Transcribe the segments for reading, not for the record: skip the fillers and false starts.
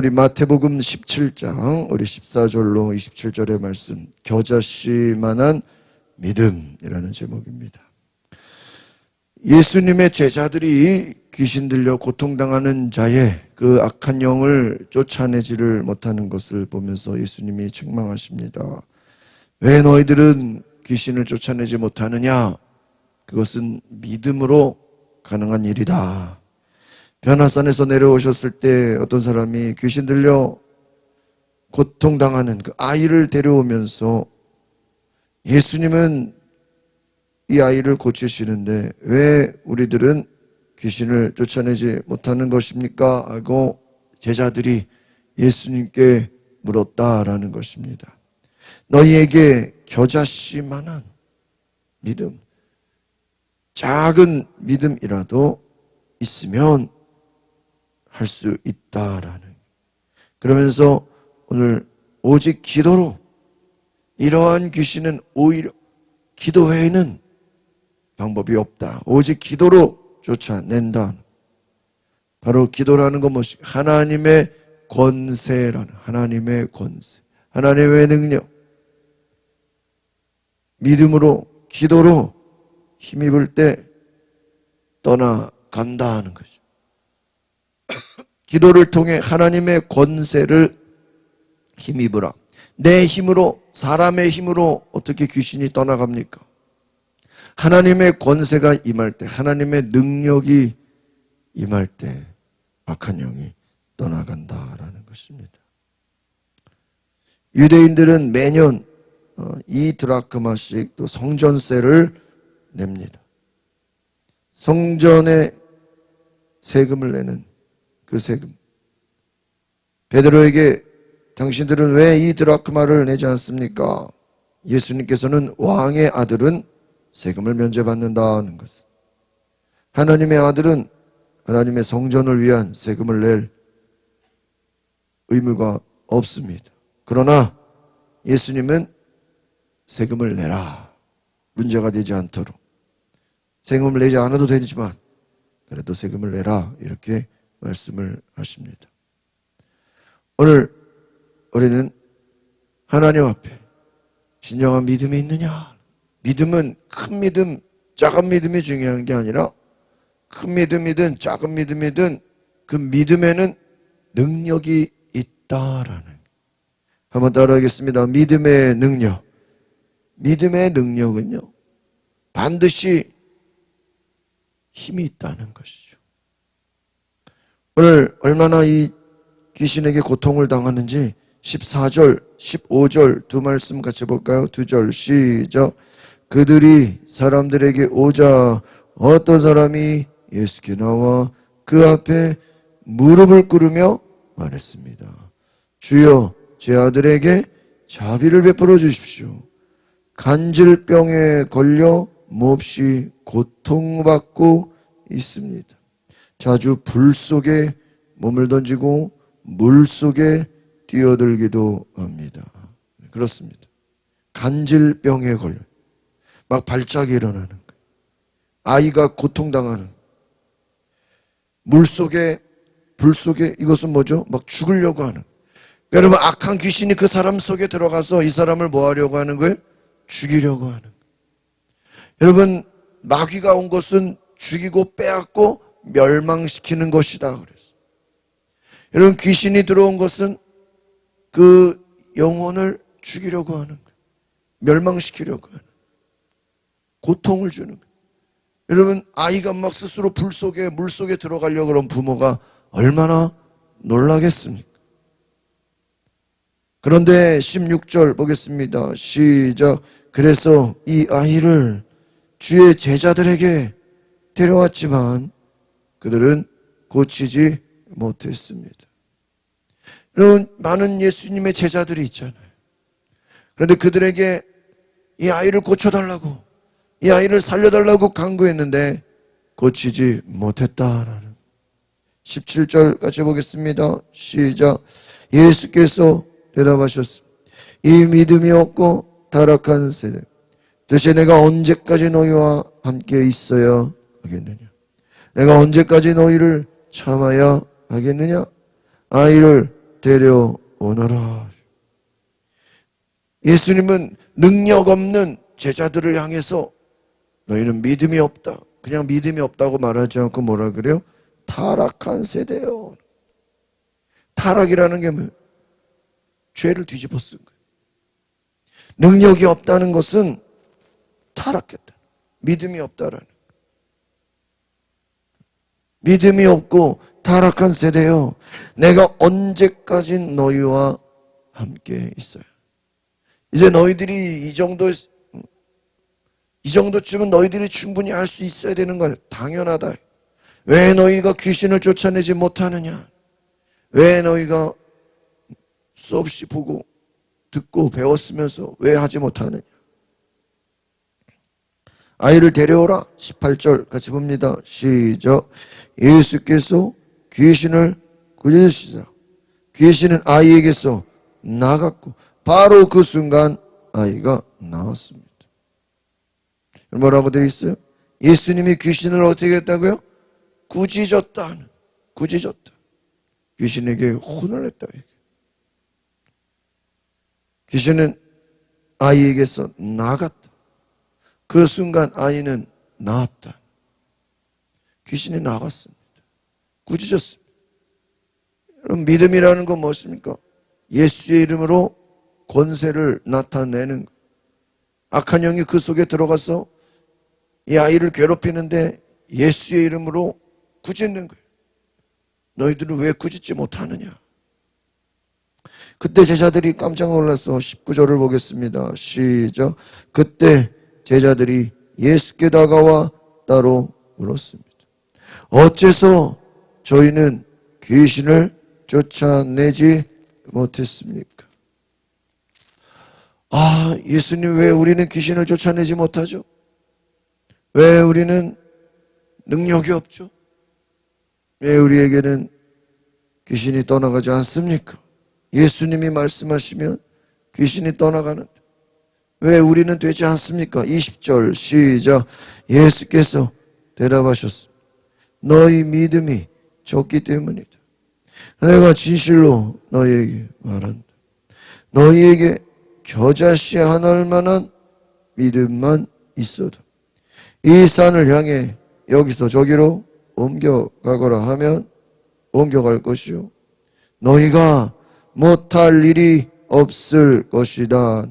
우리 마태복음 17장 우리 14절로 27절의 말씀, 겨자씨만한 믿음이라는 제목입니다. 예수님의 제자들이 귀신 들려 고통당하는 자의 그 악한 영을 쫓아내지를 못하는 것을 보면서 예수님이 책망하십니다. 왜 너희들은 귀신을 쫓아내지 못하느냐? 그것은 믿음으로 가능한 일이다. 변화산에서 내려오셨을 때 어떤 사람이 귀신 들려 고통당하는 그 아이를 데려오면서 예수님은 이 아이를 고치시는데 왜 우리들은 귀신을 쫓아내지 못하는 것입니까? 하고 제자들이 예수님께 물었다라는 것입니다. 너희에게 겨자씨만한 믿음, 작은 믿음이라도 있으면 할 수 있다라는. 그러면서 오늘 오직 기도로, 이러한 귀신은 오히려 기도 외에는 방법이 없다. 오직 기도로 쫓아낸다. 바로 기도라는 건 무엇이? 하나님의 권세라는, 하나님의 권세, 하나님의 능력, 믿음으로 기도로 힘입을 때 떠나간다 하는 거죠. 기도를 통해 하나님의 권세를 힘입으라. 내 힘으로, 사람의 힘으로 어떻게 귀신이 떠나갑니까? 하나님의 권세가 임할 때, 하나님의 능력이 임할 때 악한 영이 떠나간다라는 것입니다. 유대인들은 매년 2드라크마씩 또 성전세를 냅니다. 성전에 세금을 내는 그 세금. 베드로에게 당신들은 왜 2드라크마를 내지 않습니까? 예수님께서는 왕의 아들은 세금을 면제받는다는 것. 하나님의 아들은 하나님의 성전을 위한 세금을 낼 의무가 없습니다. 그러나 예수님은 세금을 내라. 문제가 되지 않도록. 세금을 내지 않아도 되지만 그래도 세금을 내라. 이렇게 말씀을 하십니다. 오늘 우리는 하나님 앞에 진정한 믿음이 있느냐? 믿음은 큰 믿음, 작은 믿음이 중요한 게 아니라 큰 믿음이든 작은 믿음이든 그 믿음에는 능력이 있다라는. 한번 따라하겠습니다. 믿음의 능력. 믿음의 능력은요, 반드시 힘이 있다는 것이죠. 오늘 얼마나 이 귀신에게 고통을 당하는지 14절, 15절 두 말씀 같이 볼까요? 두 절 시작. 그들이 사람들에게 오자 어떤 사람이 예수께 나와 그 앞에 무릎을 꿇으며 말했습니다. 주여, 제 아들에게 자비를 베풀어 주십시오. 간질병에 걸려 몹시 고통받고 있습니다. 자주 불 속에 몸을 던지고 물 속에 뛰어들기도 합니다. 그렇습니다. 간질병에 걸려 막 발작이 일어나는 거예요. 아이가 고통당하는, 물 속에, 불 속에, 이것은 뭐죠? 막 죽으려고 하는. 여러분, 악한 귀신이 그 사람 속에 들어가서 이 사람을 뭐 하려고 하는 거예요? 죽이려고 하는 거예요. 여러분, 마귀가 온 것은 죽이고 빼앗고 멸망시키는 것이다 그랬어요. 여러분, 귀신이 들어온 것은 그 영혼을 죽이려고 하는 거예요. 멸망시키려고 하는 거예요. 고통을 주는 거예요. 여러분, 아이가 막 스스로 불 속에, 물 속에 들어가려고 그런 부모가 얼마나 놀라겠습니까? 그런데 16절 보겠습니다. 시작. 그래서 이 아이를 주의 제자들에게 데려왔지만 그들은 고치지 못했습니다. 여러분, 많은 예수님의 제자들이 있잖아요. 그런데 그들에게 이 아이를 고쳐달라고, 이 아이를 살려달라고 간구했는데 고치지 못했다라는. 17절 같이 보겠습니다. 시작. 예수께서 대답하셨습니다. 이 믿음이 없고 타락한 세대, 도대체 내가 언제까지 너희와 함께 있어야 하겠느냐? 내가 언제까지 너희를 참아야 하겠느냐? 아이를 데려오너라. 예수님은 능력 없는 제자들을 향해서 너희는 믿음이 없다, 그냥 믿음이 없다고 말하지 않고 뭐라 그래요? 타락한 세대요. 타락이라는 게 뭐예요? 죄를 뒤집어 쓴 거예요. 능력이 없다는 것은 타락했다, 믿음이 없다라는 거예요. 믿음이 없고 타락한 세대요, 내가 언제까지 너희와 함께 있어요. 이제 너희들이 이 정도쯤은 너희들이 충분히 할 수 있어야 되는 거야. 당연하다. 왜 너희가 귀신을 쫓아내지 못하느냐? 왜 너희가 수없이 보고 듣고 배웠으면서 왜 하지 못하느냐? 아이를 데려오라. 18절 같이 봅니다. 시작. 예수께서 귀신을 꾸짖으시자 귀신은 아이에게서 나갔고 바로 그 순간 아이가 나왔습니다. 뭐라고 되어 있어요? 예수님이 귀신을 어떻게 했다고요? 꾸짖었다. 꾸짖었다. 귀신에게 혼을 냈다. 귀신은 아이에게서 나갔다. 그 순간 아이는 나았다. 귀신이 나갔습니다. 꾸짖었습니다. 여러분, 믿음이라는 건 무엇입니까? 예수의 이름으로 권세를 나타내는 거예요. 악한 영이 그 속에 들어가서 이 아이를 괴롭히는데 예수의 이름으로 꾸짖는 거예요. 너희들은 왜 꾸짖지 못하느냐? 그때 제자들이 깜짝 놀라서 19절을 보겠습니다. 시작. 그때 제자들이 예수께 다가와 따로 물었습니다. 어째서 저희는 귀신을 쫓아내지 못했습니까? 예수님, 왜 우리는 귀신을 쫓아내지 못하죠? 왜 우리는 능력이 없죠? 왜 우리에게는 귀신이 떠나가지 않습니까? 예수님이 말씀하시면 귀신이 떠나가는데 왜 우리는 되지 않습니까? 20절 시작. 예수께서 대답하셨습니다. 너희 믿음이 적기 때문이다. 내가 진실로 너희에게 말한다. 너희에게 겨자씨 하나일 만한 믿음만 있어도 이 산을 향해 여기서 저기로 옮겨가거라 하면 옮겨갈 것이요 너희가 못할 일이 없을 것이다.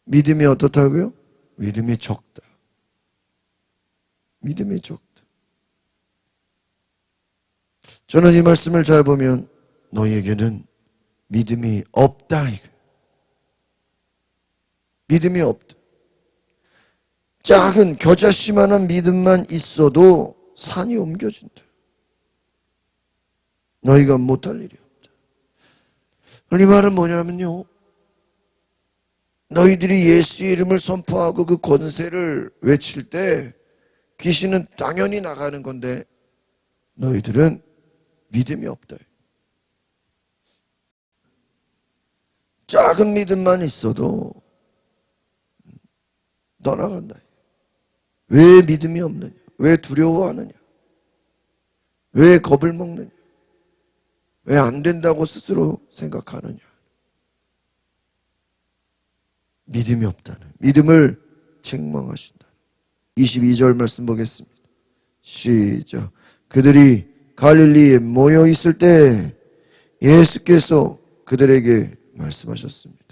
믿음이 어떻다고요? 믿음이 적다. 믿음이 적다. 저는 이 말씀을 잘 보면 너희에게는 믿음이 없다. 믿음이 없다. 작은 겨자씨만한 믿음만 있어도 산이 옮겨진다. 너희가 못할 일이 없다. 이 말은 뭐냐면요, 너희들이 예수의 이름을 선포하고 그 권세를 외칠 때 귀신은 당연히 나가는 건데 너희들은 믿음이 없다. 작은 믿음만 있어도 떠나간다. 왜 믿음이 없느냐? 왜 두려워하느냐? 왜 겁을 먹느냐? 왜 안 된다고 스스로 생각하느냐? 믿음이 없다는, 믿음을 책망하신다. 22절 말씀 보겠습니다. 시작. 그들이 갈릴리에 모여 있을 때 예수께서 그들에게 말씀하셨습니다.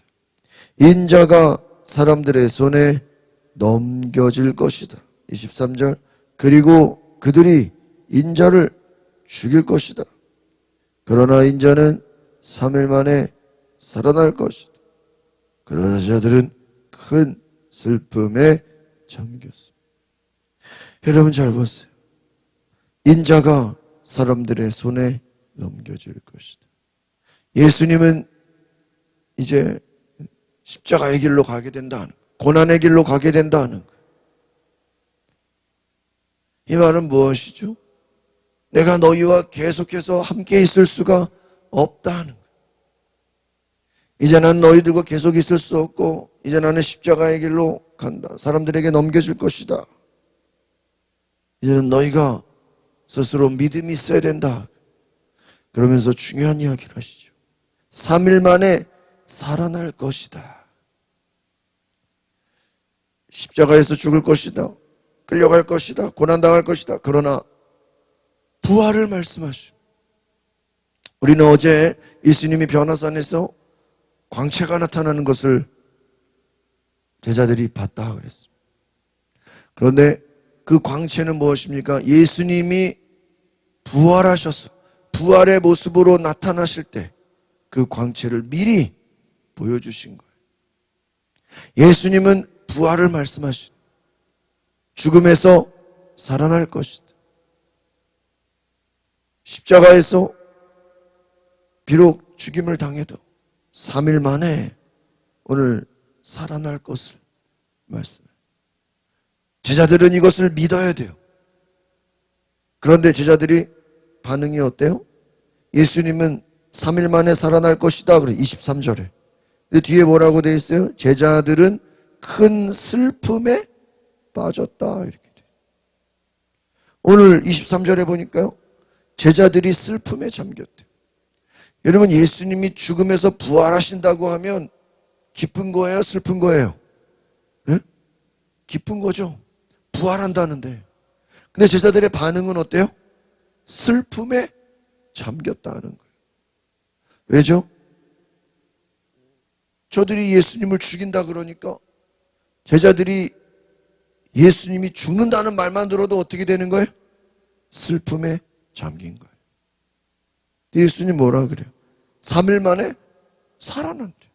인자가 사람들의 손에 넘겨질 것이다. 23절. 그리고 그들이 인자를 죽일 것이다. 그러나 인자는 3일 만에 살아날 것이다. 그러나 자들은 큰 슬픔에 잠겼습니다. 여러분 잘 보세요. 인자가 사람들의 손에 넘겨질 것이다. 예수님은 이제 십자가의 길로 가게 된다는, 고난의 길로 가게 된다는 거예요. 이 말은 무엇이죠? 내가 너희와 계속해서 함께 있을 수가 없다는 거예요. 이제 난 너희들과 계속 있을 수 없고 이제 나는 십자가의 길로 간다. 사람들에게 넘겨줄 것이다. 이제는 너희가 스스로 믿음이 있어야 된다. 그러면서 중요한 이야기를 하시죠. 3일 만에 살아날 것이다. 십자가에서 죽을 것이다. 끌려갈 것이다. 고난당할 것이다. 그러나 부활을 말씀하시죠. 우리는 어제 예수님이 변화산에서 광채가 나타나는 것을 제자들이 봤다 그랬습니다. 그런데 그 광채는 무엇입니까? 예수님이 부활하셔서 부활의 모습으로 나타나실 때 그 광채를 미리 보여주신 거예요. 예수님은 부활을 말씀하신 죽음에서 살아날 것이다. 십자가에서 비록 죽임을 당해도 3일 만에 오늘 살아날 것을 말씀해요. 제자들은 이것을 믿어야 돼요. 그런데 제자들이 반응이 어때요? 예수님은 3일 만에 살아날 것이다. 그래 23절에. 근데 뒤에 뭐라고 돼 있어요? 제자들은 큰 슬픔에 빠졌다. 이렇게 돼. 오늘 23절에 보니까요. 제자들이 슬픔에 잠겼대요. 여러분 예수님이 죽음에서 부활하신다고 하면 기쁜 거예요? 슬픈 거예요? 네? 기쁜 거죠. 부활한다는데. 근데 제자들의 반응은 어때요? 슬픔에 잠겼다는 거예요. 왜죠? 저들이 예수님을 죽인다 그러니까 제자들이 예수님이 죽는다는 말만 들어도 어떻게 되는 거예요? 슬픔에 잠긴 거예요. 예수님 뭐라 그래요? 3일 만에 살아난대요.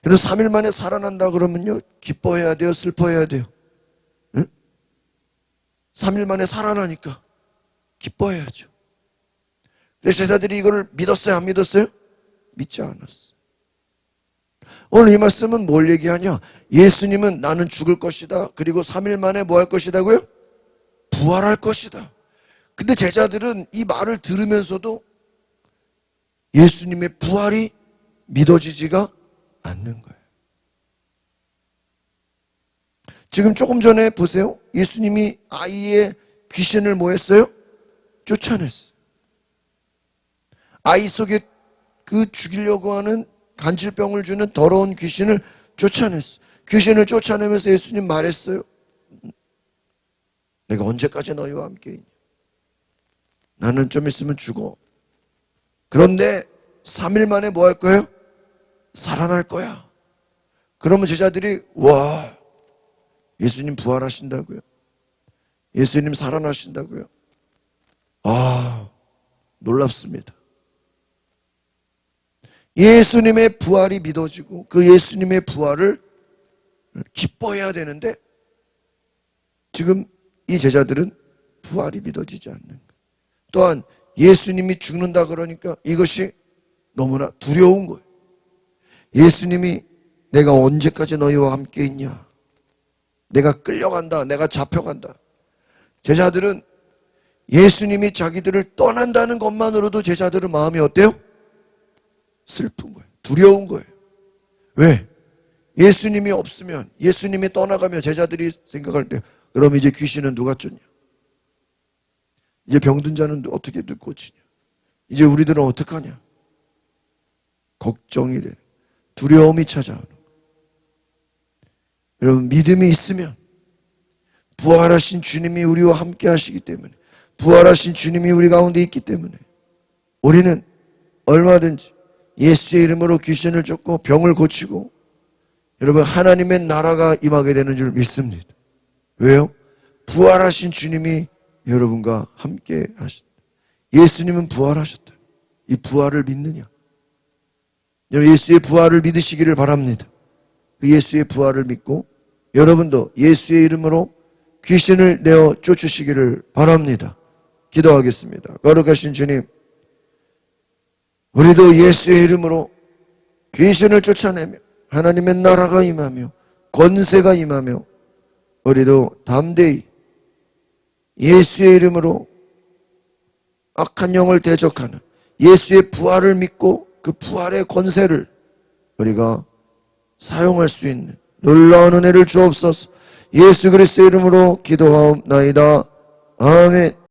여러분 3일 만에 살아난다 그러면요 기뻐해야 돼요? 슬퍼해야 돼요? 응? 3일 만에 살아나니까 기뻐해야죠. 근데 제자들이 이걸 믿었어요? 안 믿었어요? 믿지 않았어요. 오늘 이 말씀은 뭘 얘기하냐? 예수님은 나는 죽을 것이다. 그리고 3일 만에 뭐 할 것이다고요? 부활할 것이다. 근데 제자들은 이 말을 들으면서도 예수님의 부활이 믿어지지가 않는 거예요. 지금 조금 전에 보세요. 예수님이 아이의 귀신을 뭐 했어요? 쫓아냈어요. 아이 속에 그 죽이려고 하는 간질병을 주는 더러운 귀신을 쫓아냈어요. 귀신을 쫓아내면서 예수님 말했어요. 내가 언제까지 너희와 함께 있냐? 나는 좀 있으면 죽어. 그런데 3일 만에 뭐 할 거예요? 살아날 거야. 그러면 제자들이 와, 예수님 부활하신다고요? 예수님 살아나신다고요? 아, 놀랍습니다. 예수님의 부활이 믿어지고 그 예수님의 부활을 기뻐해야 되는데 지금 이 제자들은 부활이 믿어지지 않는 거예요. 또한 예수님이 죽는다 그러니까 이것이 너무나 두려운 거예요. 예수님이 내가 언제까지 너희와 함께 있냐? 내가 끌려간다. 내가 잡혀간다. 제자들은 예수님이 자기들을 떠난다는 것만으로도 제자들은 마음이 어때요? 슬픈 거예요. 두려운 거예요. 왜? 예수님이 없으면, 예수님이 떠나가면 제자들이 생각할 때 그럼 이제 귀신은 누가 쫓냐? 이제 병든 자는 어떻게 고치냐? 이제 우리들은 어떡하냐? 걱정이 돼. 두려움이 찾아오는 거예요. 여러분 믿음이 있으면 부활하신 주님이 우리와 함께 하시기 때문에 부활하신 주님이 우리 가운데 있기 때문에 우리는 얼마든지 예수의 이름으로 귀신을 쫓고 병을 고치고 여러분 하나님의 나라가 임하게 되는 줄 믿습니다. 왜요? 부활하신 주님이 여러분과 함께 하신다. 예수님은 부활하셨다. 이 부활을 믿느냐? 여러분 예수의 부활을 믿으시기를 바랍니다. 그 예수의 부활을 믿고 여러분도 예수의 이름으로 귀신을 내어 쫓으시기를 바랍니다. 기도하겠습니다. 거룩하신 주님, 우리도 예수의 이름으로 귀신을 쫓아내며 하나님의 나라가 임하며 권세가 임하며 우리도 담대히 예수의 이름으로 악한 영을 대적하는 예수의 부활을 믿고 그 부활의 권세를 우리가 사용할 수 있는 놀라운 은혜를 주옵소서. 예수 그리스도의 이름으로 기도하옵나이다. 아멘.